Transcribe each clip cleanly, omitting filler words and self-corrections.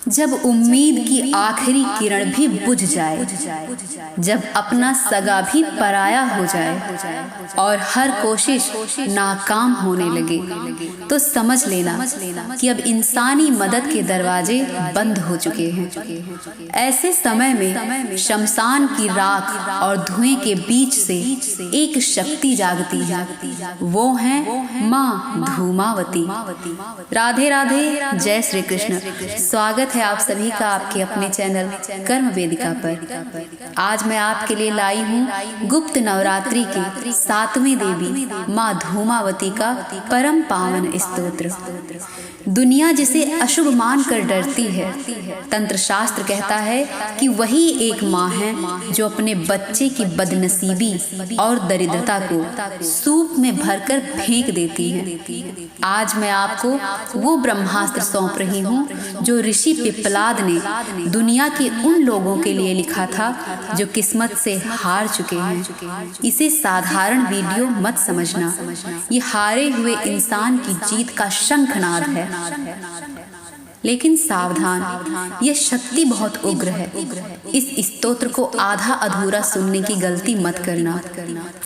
जब उम्मीद की आखिरी किरण भी बुझ जाए, जब अपना सगा भी पराया हो जाए और हर कोशिश नाकाम होने लगे, तो समझ लेना कि अब इंसानी मदद के दरवाजे बंद हो चुके हैं। ऐसे समय में शमशान की राख और धुएं के बीच से एक शक्ति जागती है। वो है माँ धूमावती। राधे राधे, जय श्री कृष्ण। स्वागत है आप सभी का आपके अपने चैनल कर्म वेदिका पर। आज मैं आपके लिए लाई हूँ गुप्त नवरात्रि की 7वीं देवी माँ धूमावती का परम पावन स्तोत्र। दुनिया जिसे अशुभ मानकर डरती है, तंत्र शास्त्र कहता है कि वही एक माँ है जो अपने बच्चे की बदनसीबी और दरिद्रता को सूप में भरकर फेंक देती है। आज मैं आपको वो ब्रह्मास्त्र सौंप रही हूँ जो ऋषि पिप्पलाद ने दुनिया के उन लोगों के लिए लिखा था जो किस्मत से हार चुके हैं। इसे साधारण वीडियो मत समझना, ये हारे हुए इंसान की जीत का शंखनाद है। लेकिन सावधान, यह शक्ति बहुत उग्र है। इस स्तोत्र को आधा अधूरा सुनने की गलती मत करना।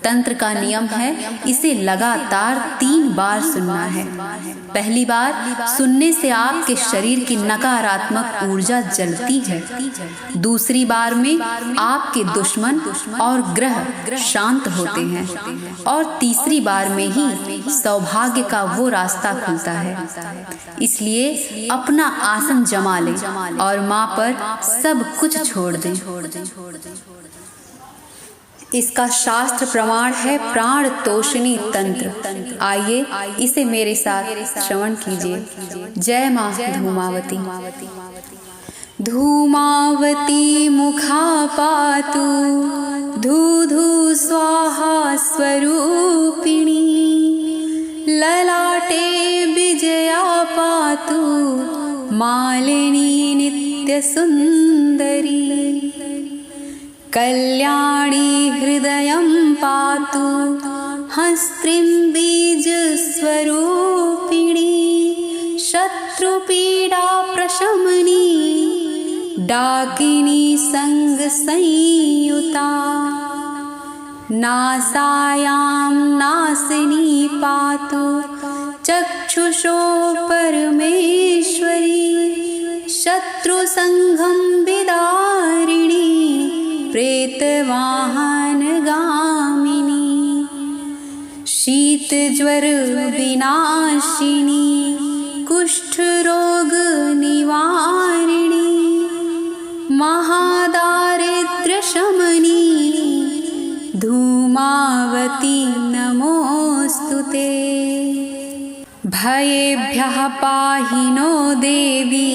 तंत्र का नियम है इसे लगातार 3 बार सुनना है। पहली बार सुनने से आपके शरीर की नकारात्मक ऊर्जा जलती है। दूसरी बार में आपके दुश्मन और ग्रह शांत होते हैं और तीसरी बार में ही सौभाग्य का वो रास्ता खुलता है। इसलिए अपना आसन जमा ले और माँ पर सब कुछ छोड़ दें। इसका शास्त्र प्रमाण है प्राण तोषिणी तंत्र। आइए इसे मेरे साथ श्रवण कीजिए। जय माँ धूमावती। धूमावती मुखा पातु धू धू स्वाहा स्वरूपिणी, ललाटे विजया पातु मालिनी नित्य सुंदरी, कल्याणी हृदयं पातु हस्त्रीं बीज स्वरूपिणी, शत्रुपीडा प्रशमनी डाकिनी संग संयुता, नासायां नासिनी पातु चक्षुषो परमेश्वरी, शत्रुसंघं विदारिणी प्रेतवाहन गामिनी, शीत ज्वर विनाशिनी कुष्ठ रोग निवारिणी, महादारिद्र्य शमनी धूमावती नमोस्तुते। भयेभ्यः पाहि नो देवी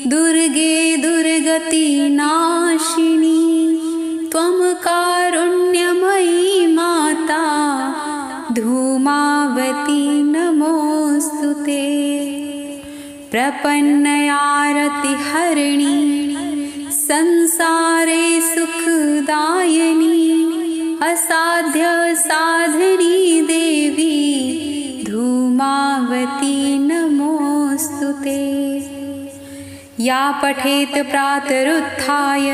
दुर्गे दुर्गति नाशिनी, त्वं कारुण्यमयी माता धूमावती नमोस्तुते। प्रपन्नयारति हरिणी संसारे सुखदायिनी, असाध्य साधनी देवी धूमावती नमोस्तुते। या पठेत प्रातरुत्थाय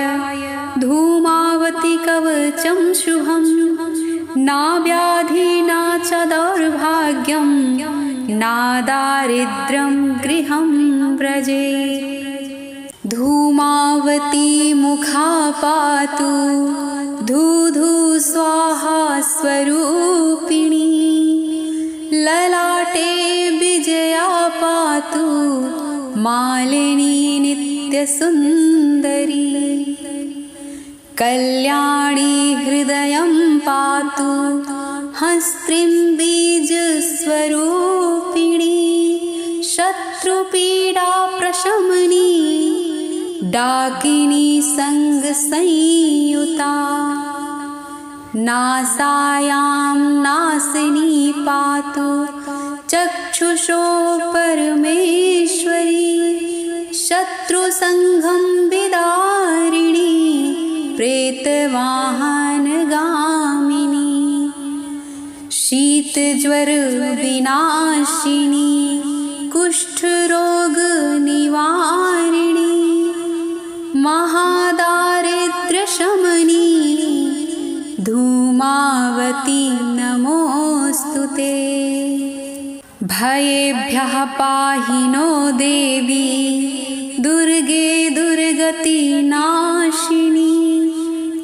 धूमावती कवचं शुभं, ना व्याधि ना च दौर्भाग्यं, ना दारिद्र्यं गृहं व्रजेत्। धूमावती मुखा पातु धू धू स्वाहा स्वरूपिणी, ललाटे विजया पातु मालिनी नित्य सुंदरी, कल्याणी हृदयं पातु हस्त्रीं बीज स्वरूपिणी, शत्रुपीडा प्रशमनी डाकिनी संग संयुता, नासायां नासिनी पातु चक्षुषो परमेश्वरी, शत्रुसंघं विदारिणी प्रेतवाहन गामिनी, शीत ज्वर विनाशिनी कुष्ठ रोग निवारिणी, धूमावती नमोस्तुते। भयेभ्यः पाहि नो देवी दुर्गे दुर्गति नाशिनी।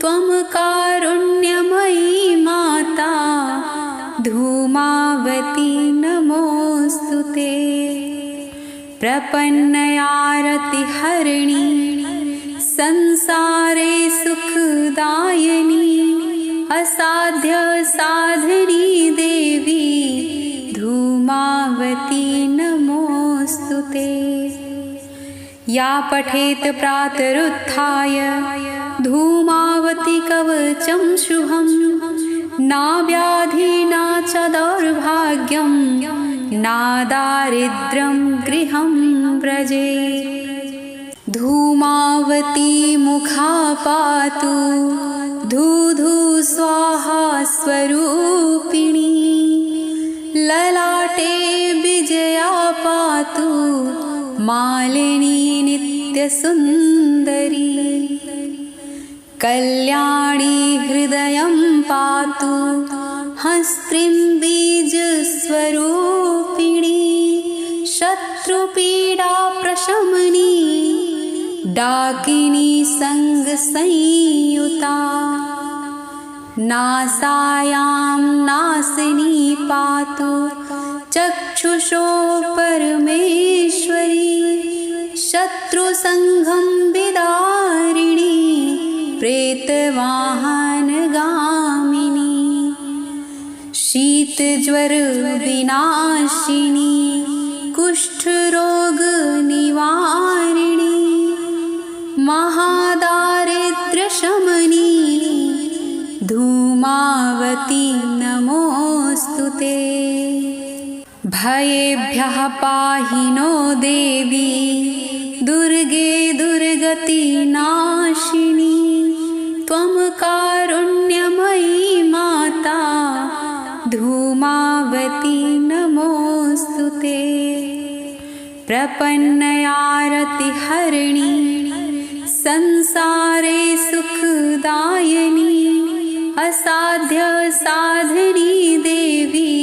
त्वं कारुण्यमयी माता धूमावती नमोस्तुते। प्रपन्नयारतिहरिणी संसारे सुखदायिनी। असाध्य साधिनी देवी धूमावती नमोस्तुते। या पठेत प्रातरुत्थाय धूमावती कवचं शुभं। ना व्याधि न च दौर्भाग्यं न दारिद्र्यं गृहं व्रजेत्। धूमावती मुखा पातु धूधू स्वाहा स्वरूपिणी। ललाटे विजया पातु मालिनी नित्यसुन्दरी। कल्याणी हृदयं पातु हस्त्रीं बीजस्वरूपिणी। शत्रुपीडा प्रशमनी डाकिनी संगसंयुता। नासायां नासिनी पातु चक्षुषो परमेश्वरी। शत्रुसंघं विदारिणी प्रेतवाहनगामिनी। शीतज्वर विनाशिनी कुष्ठरोग निवारिणी। महादारिद्र्यशमनी धूमावती नमोस्तुते। भयेभ्यः पाहि नो देवी दुर्गे दुर्गति नाशिनी। त्वं कारुण्यमयी माता धूमावती नमोस्तुते। प्रपन्नयारतिहरिणी संसारे सुखदायिनी। असाध्य साधिनी देवी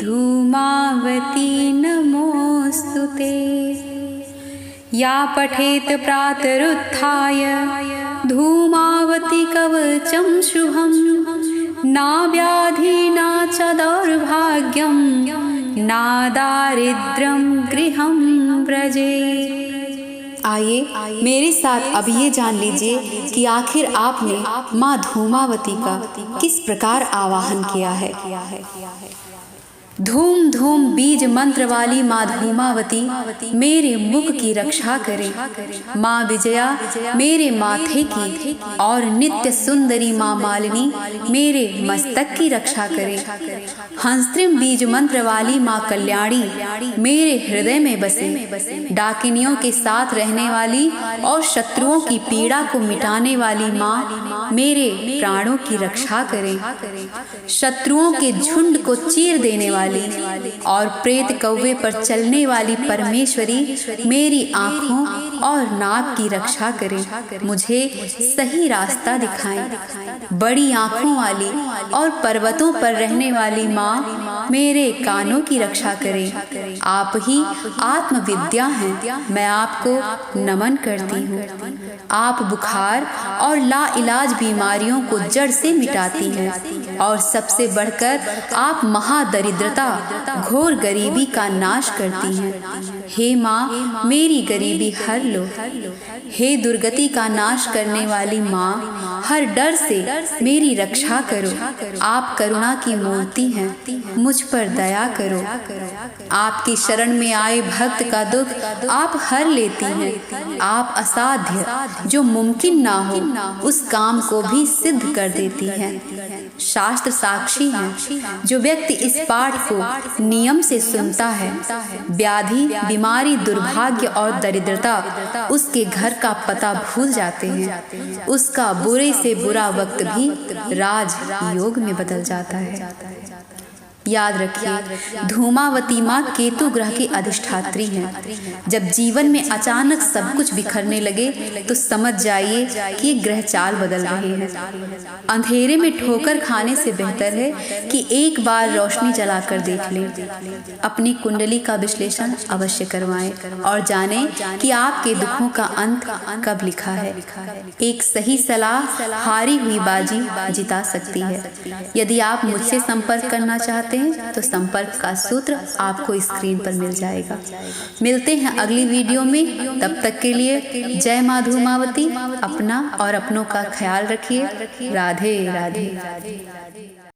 धूमावती नमोस्तुते। या पठेत प्रातरुत्थाय धूमावती कवचं शुभं। न व्याधि न च दौर्भाग्यं न दारिद्र्यं गृहं व्रजेत्। आइए मेरे साथ अब ये जान लीजिए कि आखिर आपने माँ धूमावती का किस प्रकार आवाहन किया है। धूम धूम बीज मंत्र वाली माँ धूमावती मेरे मुख की रक्षा करे। माँ विजया मेरे माथे की और नित्य सुंदरी माँ मालिनी मेरे मस्तक की रक्षा करे। हंस्त्रिम बीज मंत्र वाली माँ कल्याणी मेरे हृदय में बसे। डाकिनियों के साथ रहने वाली और शत्रुओं की पीड़ा को मिटाने वाली माँ मेरे प्राणों की रक्षा करे। शत्रुओं के झुंड को चीर देने वाली और प्रेत कौवे पर चलने वाली परमेश्वरी मेरी आँखों और नाक की रक्षा करे। मुझे सही रास्ता दिखाएं। बड़ी आँखों वाली और पर्वतों पर रहने वाली माँ मेरे कानों की रक्षा करे। आप ही आत्मविद्या हैं, मैं आपको नमन करती हूँ। आप बुखार और लाइलाज बीमारियों को जड़ से मिटाती हैं और सबसे बढ़कर आप महादरिद्रता घोर गरीबी का नाश करती हैं। हे माँ मेरी गरीबी हर लो। हे दुर्गति का नाश करने वाली माँ हर डर से मेरी रक्षा करो। आप करुणा की मूर्ति हैं, मुझ पर दया करो। आपकी शरण में आए भक्त का दुख आप हर लेती हैं। आप असाध्य जो मुमकिन ना हो उस काम को भी सिद्ध कर देती हैं। शास्त्र साक्षी हैं, जो व्यक्ति इस पाठ को नियम से सुनता है व्याधि बीमारी दुर्भाग्य और दरिद्रता उसके घर का पता भूल जाते हैं। उसका बुरे से बुरा वक्त भी राज योग में बदल जाता है। याद रखिए, धूमावती माँ केतु ग्रह की अधिष्ठात्री हैं। जब जीवन में अचानक सब कुछ बिखरने लगे तो समझ जाइए कि ये ग्रह चाल बदल रहे हैं। अंधेरे में ठोकर खाने से बेहतर है कि एक बार रोशनी जलाकर देख लें। अपनी कुंडली का विश्लेषण अवश्य करवाएं और जानें कि आपके दुखों का अंत कब लिखा है। एक सही सलाह हारी हुई बाजी जिता सकती है। यदि आप मुझसे संपर्क करना चाहते हैं तो संपर्क का सूत्र आपको स्क्रीन पर मिल जाएगा। मिलते हैं अगली वीडियो में, तब तक के लिए जय माँ धूमावती। अपना और अपनों का ख्याल रखिए। राधे राधे।